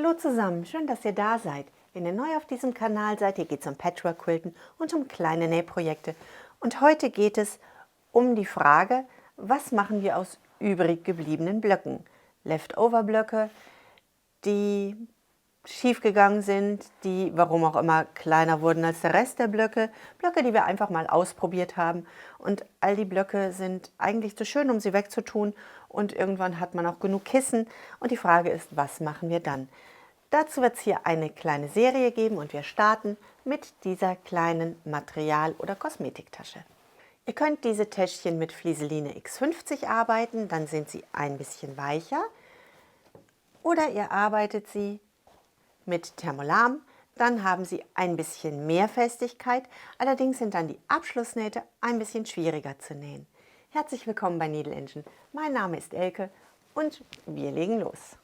Hallo zusammen, schön, dass ihr da seid. Wenn ihr neu auf diesem Kanal seid, hier geht es um Patchwork-Quilten und um kleine Nähprojekte. Und heute geht es um die Frage, was machen wir aus übrig gebliebenen Blöcken? Leftover-Blöcke, die schiefgegangen sind, die warum auch immer kleiner wurden als der Rest der Blöcke, Blöcke, die wir einfach mal ausprobiert haben. Und all die Blöcke sind eigentlich zu schön, um sie wegzutun, und irgendwann hat man auch genug Kissen und die Frage ist, was machen wir dann? Dazu wird es hier eine kleine Serie geben und wir starten mit dieser kleinen Material- oder Kosmetiktasche. Ihr könnt diese Täschchen mit Flieseline X50 arbeiten, dann sind sie ein bisschen weicher, oder ihr arbeitet sie mit Thermolam, dann haben sie ein bisschen mehr Festigkeit, allerdings sind dann die Abschlussnähte ein bisschen schwieriger zu nähen. Herzlich willkommen bei Needle Engine. Mein Name ist Elke und wir legen los.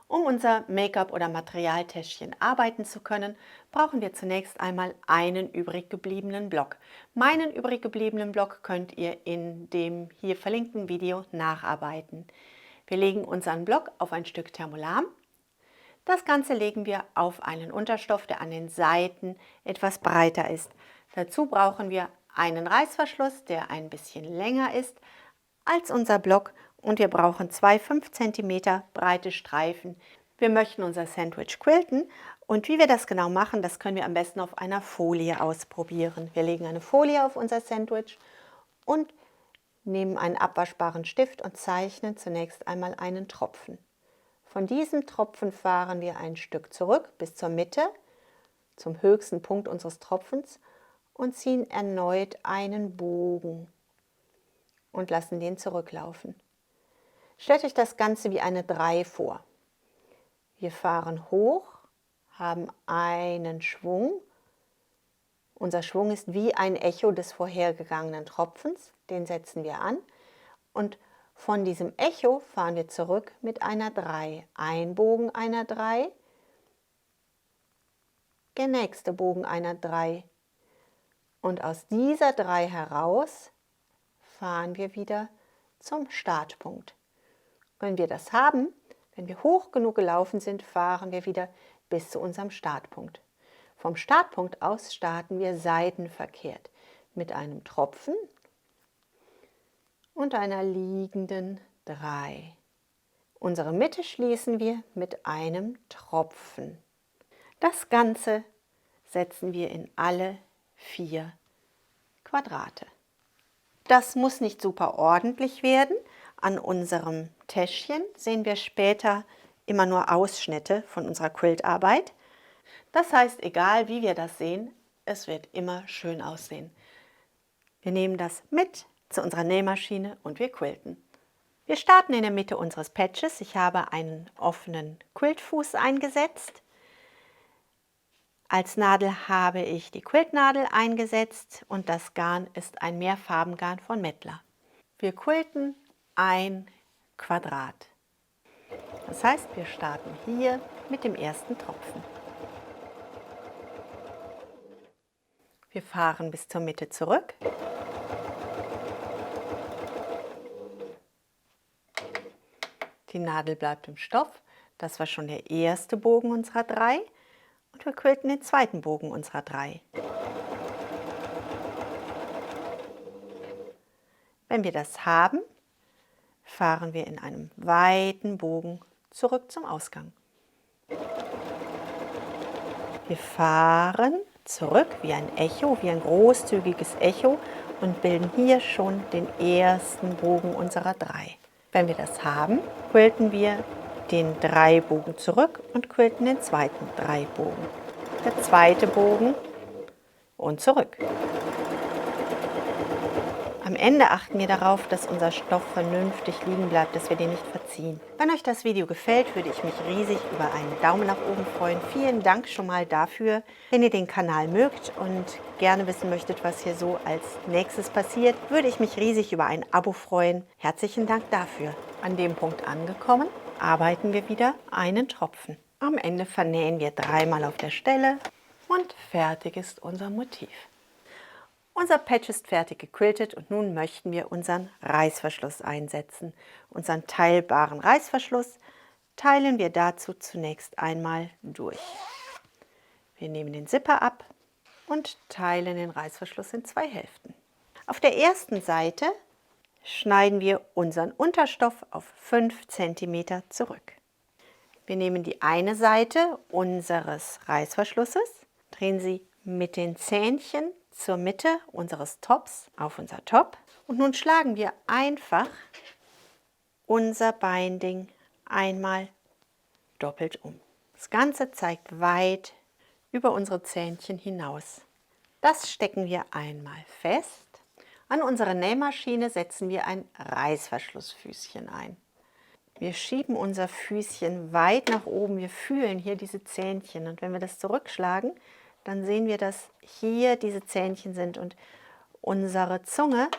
Um unser Make-up- oder Materialtäschchen arbeiten zu können, brauchen wir zunächst einmal einen übrig gebliebenen Block. Meinen übrig gebliebenen Block könnt ihr in dem hier verlinkten Video nacharbeiten. Wir legen unseren Block auf ein Stück Thermolam. Das Ganze legen wir auf einen Unterstoff, der an den Seiten etwas breiter ist. Dazu brauchen wir einen Reißverschluss, der ein bisschen länger ist als unser Block, und wir brauchen zwei 5 cm breite Streifen. Wir möchten unser Sandwich quilten, und wie wir das genau machen, das können wir am besten auf einer Folie ausprobieren. Wir legen eine Folie auf unser Sandwich und nehmen einen abwaschbaren Stift und zeichnen zunächst einmal einen Tropfen. Von diesem Tropfen fahren wir ein Stück zurück bis zur Mitte, zum höchsten Punkt unseres Tropfens, und ziehen erneut einen Bogen und lassen den zurücklaufen. Stellt euch das Ganze wie eine 3 vor. Wir fahren hoch, haben einen Schwung. Unser Schwung ist wie ein Echo des vorhergegangenen Tropfens, den setzen wir an, und von diesem Echo fahren wir zurück mit einer 3. Ein Bogen einer 3, der nächste Bogen einer 3. Und aus dieser 3 heraus fahren wir wieder zum Startpunkt. Wenn wir das haben, wenn wir hoch genug gelaufen sind, fahren wir wieder bis zu unserem Startpunkt. Vom Startpunkt aus starten wir seitenverkehrt mit einem Tropfen und einer liegenden 3. Unsere Mitte schließen wir mit einem Tropfen. Das Ganze setzen wir in alle 4 Quadrate. Das muss nicht super ordentlich werden. An unserem Täschchen sehen wir später immer nur Ausschnitte von unserer Quiltarbeit. Das heißt, egal wie wir das sehen, es wird immer schön aussehen. Wir nehmen das mit zu unserer Nähmaschine und wir quilten. Wir starten in der Mitte unseres Patches. Ich habe einen offenen Quiltfuß eingesetzt. Als Nadel habe ich die Quiltnadel eingesetzt und das Garn ist ein Mehrfarbengarn von Mettler. Wir quilten ein Quadrat. Das heißt, wir starten hier mit dem ersten Tropfen. Wir fahren bis zur Mitte zurück. Die Nadel bleibt im Stoff. Das war schon der erste Bogen unserer 3. Und wir quilten den zweiten Bogen unserer 3. Wenn wir das haben, fahren wir in einem weiten Bogen zurück zum Ausgang. Wir fahren zurück wie ein Echo, wie ein großzügiges Echo, und bilden hier schon den ersten Bogen unserer 3. Wenn wir das haben, quilten wir den 3-Bogen zurück und quilten den zweiten 3-Bogen. Der zweite Bogen und zurück. Am Ende achten wir darauf, dass unser Stoff vernünftig liegen bleibt, dass wir den nicht verziehen. Wenn euch das Video gefällt, würde ich mich riesig über einen Daumen nach oben freuen. Vielen Dank schon mal dafür. Wenn ihr den Kanal mögt und gerne wissen möchtet, was hier so als nächstes passiert, würde ich mich riesig über ein Abo freuen. Herzlichen Dank dafür. An dem Punkt angekommen, arbeiten wir wieder einen Tropfen. Am Ende vernähen wir 3-mal auf der Stelle und fertig ist unser Motiv. Unser Patch ist fertig gequiltet und nun möchten wir unseren Reißverschluss einsetzen. Unseren teilbaren Reißverschluss teilen wir dazu zunächst einmal durch. Wir nehmen den Zipper ab und teilen den Reißverschluss in 2 Hälften. Auf der ersten Seite schneiden wir unseren Unterstoff auf 5 cm zurück. Wir nehmen die eine Seite unseres Reißverschlusses, drehen sie mit den Zähnchen zur Mitte unseres Tops auf unser Top und nun schlagen wir einfach unser Binding einmal doppelt um. Das Ganze zeigt weit über unsere Zähnchen hinaus. Das stecken wir einmal fest. An unsere Nähmaschine setzen wir ein Reißverschlussfüßchen ein. Wir schieben unser Füßchen weit nach oben. Wir fühlen hier diese Zähnchen und wenn wir das zurückschlagen, dann sehen wir, dass hier diese Zähnchen sind und unsere Zunge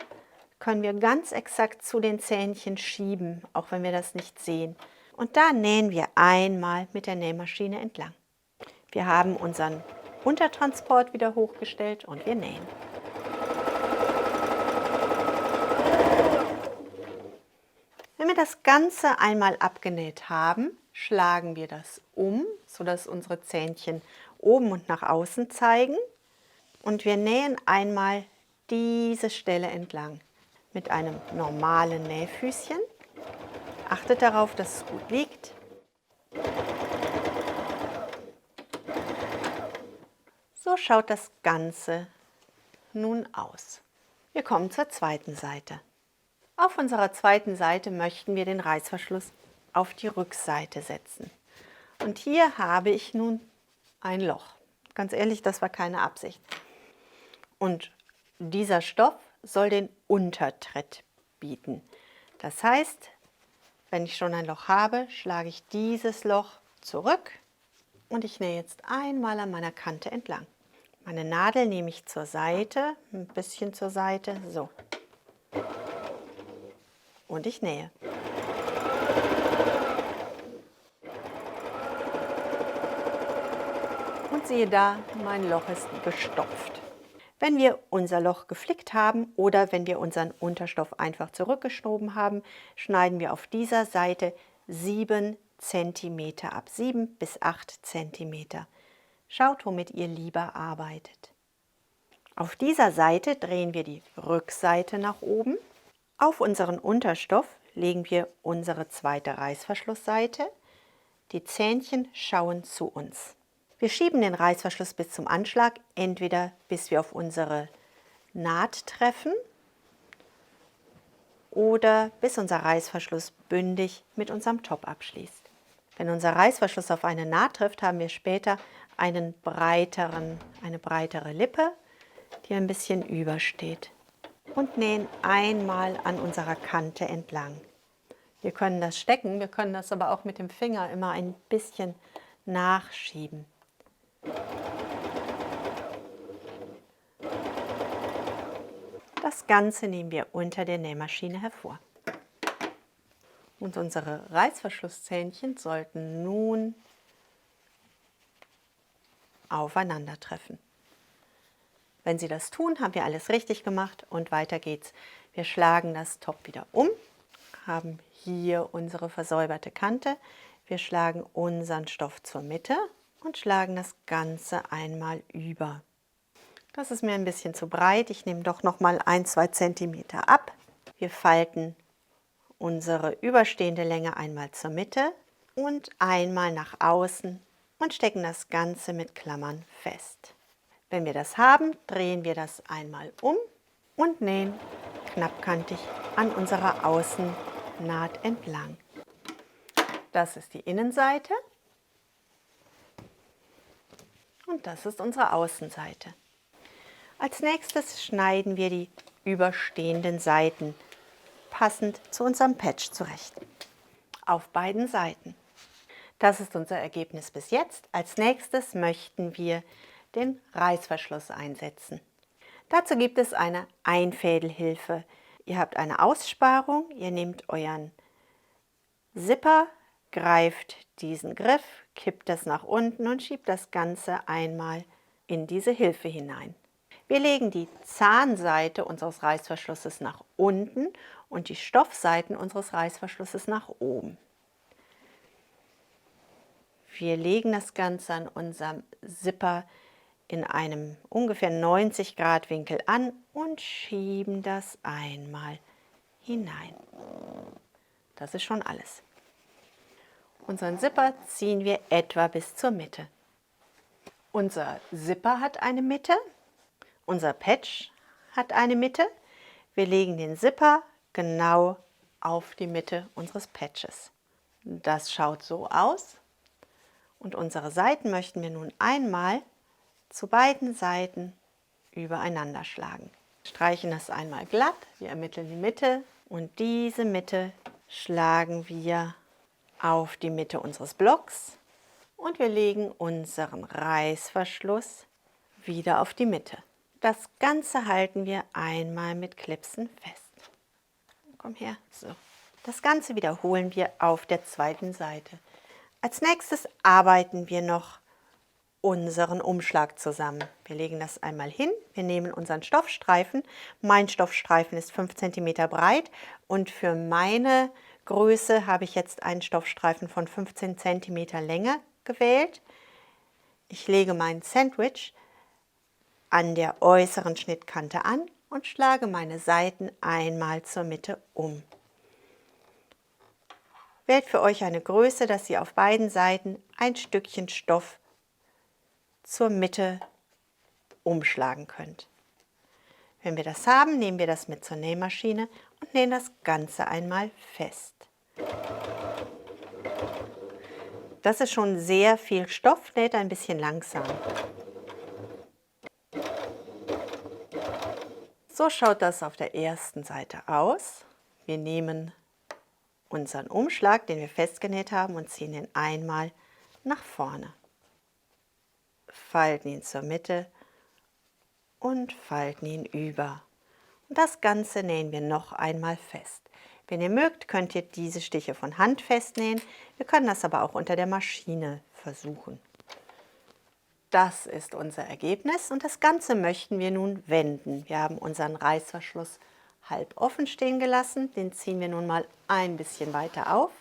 können wir ganz exakt zu den Zähnchen schieben, auch wenn wir das nicht sehen. Und da nähen wir einmal mit der Nähmaschine entlang. Wir haben unseren Untertransport wieder hochgestellt und wir nähen. Wenn wir das Ganze einmal abgenäht haben, schlagen wir das um, sodass unsere Zähnchen oben und nach außen zeigen. Und wir nähen einmal diese Stelle entlang mit einem normalen Nähfüßchen. Achtet darauf, dass es gut liegt. So schaut das Ganze nun aus. Wir kommen zur zweiten Seite. Auf unserer zweiten Seite möchten wir den Reißverschluss auf die Rückseite setzen. Und hier habe ich nun ein Loch. Ganz ehrlich, das war keine Absicht. Und dieser Stoff soll den Untertritt bieten. Das heißt, wenn ich schon ein Loch habe, schlage ich dieses Loch zurück und ich nähe jetzt einmal an meiner Kante entlang. Meine Nadel nehme ich zur Seite, ein bisschen zur Seite, so. Und ich nähe. Und siehe da, mein Loch ist gestopft. Wenn wir unser Loch geflickt haben oder wenn wir unseren Unterstoff einfach zurückgeschoben haben, schneiden wir auf dieser Seite 7 cm ab, 7 bis 8 cm. Schaut, womit ihr lieber arbeitet. Auf dieser Seite drehen wir die Rückseite nach oben. Auf unseren Unterstoff legen wir unsere zweite Reißverschlussseite. Die Zähnchen schauen zu uns. Wir schieben den Reißverschluss bis zum Anschlag, entweder bis wir auf unsere Naht treffen oder bis unser Reißverschluss bündig mit unserem Top abschließt. Wenn unser Reißverschluss auf eine Naht trifft, haben wir später eine breitere Lippe, die ein bisschen übersteht. Und nähen einmal an unserer Kante entlang. Wir können das stecken, wir können das aber auch mit dem Finger immer ein bisschen nachschieben. Das Ganze nehmen wir unter der Nähmaschine hervor. Und unsere Reißverschlusszähnchen sollten nun aufeinandertreffen. Wenn Sie das tun, haben wir alles richtig gemacht und weiter geht's. Wir schlagen das Top wieder um, haben hier unsere versäuberte Kante. Wir schlagen unseren Stoff zur Mitte und schlagen das Ganze einmal über. Das ist mir ein bisschen zu breit. Ich nehme doch noch mal 1-2 cm ab. Wir falten unsere überstehende Länge einmal zur Mitte und einmal nach außen und stecken das Ganze mit Klammern fest. Wenn wir das haben, drehen wir das einmal um und nähen knappkantig an unserer Außennaht entlang. Das ist die Innenseite und das ist unsere Außenseite. Als nächstes schneiden wir die überstehenden Seiten passend zu unserem Patch zurecht. Auf beiden Seiten. Das ist unser Ergebnis bis jetzt. Als nächstes möchten wir den Reißverschluss einsetzen. Dazu gibt es eine Einfädelhilfe. Ihr habt eine Aussparung, ihr nehmt euren Zipper, greift diesen Griff, kippt das nach unten und schiebt das Ganze einmal in diese Hilfe hinein. Wir legen die Zahnseite unseres Reißverschlusses nach unten und die Stoffseiten unseres Reißverschlusses nach oben. Wir legen das Ganze an unserem Zipper in einem ungefähr 90 Grad Winkel an und schieben das einmal hinein. Das ist schon alles. Unseren Zipper ziehen wir etwa bis zur Mitte. Unser Zipper hat eine Mitte, unser Patch hat eine Mitte. Wir legen den Zipper genau auf die Mitte unseres Patches. Das schaut so aus. Und unsere Seiten möchten wir nun einmal zu beiden Seiten übereinander schlagen. Streichen das einmal glatt, wir ermitteln die Mitte und diese Mitte schlagen wir auf die Mitte unseres Blocks und wir legen unseren Reißverschluss wieder auf die Mitte. Das Ganze halten wir einmal mit Clipsen fest. Komm her, so. Das Ganze wiederholen wir auf der zweiten Seite. Als nächstes arbeiten wir noch unseren Umschlag zusammen. Wir legen das einmal hin, wir nehmen unseren Stoffstreifen. Mein Stoffstreifen ist 5 cm breit und für meine Größe habe ich jetzt einen Stoffstreifen von 15 cm Länge gewählt. Ich lege mein Sandwich an der äußeren Schnittkante an und schlage meine Seiten einmal zur Mitte um. Wählt für euch eine Größe, dass ihr auf beiden Seiten ein Stückchen Stoff zur Mitte umschlagen könnt. Wenn wir das haben, nehmen wir das mit zur Nähmaschine und nähen das Ganze einmal fest. Das ist schon sehr viel Stoff, näht ein bisschen langsam. So schaut das auf der ersten Seite aus. Wir nehmen unseren Umschlag, den wir festgenäht haben, und ziehen ihn einmal nach vorne. Falten ihn zur Mitte und falten ihn über. Und das Ganze nähen wir noch einmal fest. Wenn ihr mögt, könnt ihr diese Stiche von Hand festnähen. Wir können das aber auch unter der Maschine versuchen. Das ist unser Ergebnis und das Ganze möchten wir nun wenden. Wir haben unseren Reißverschluss halb offen stehen gelassen. Den ziehen wir nun mal ein bisschen weiter auf.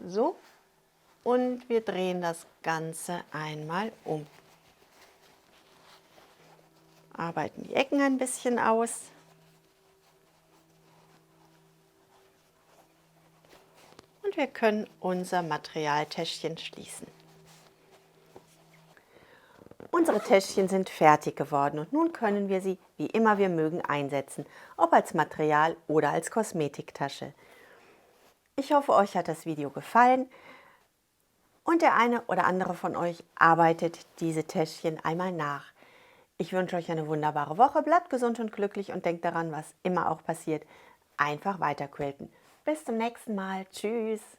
So. Und wir drehen das Ganze einmal um. Arbeiten die Ecken ein bisschen aus. Und wir können unser Materialtäschchen schließen. Unsere Täschchen sind fertig geworden und nun können wir sie, wie immer wir mögen, einsetzen, ob als Material oder als Kosmetiktasche. Ich hoffe, euch hat das Video gefallen und der eine oder andere von euch arbeitet diese Täschchen einmal nach. Ich wünsche euch eine wunderbare Woche, bleibt gesund und glücklich und denkt daran, was immer auch passiert, einfach weiter quilten. Bis zum nächsten Mal. Tschüss!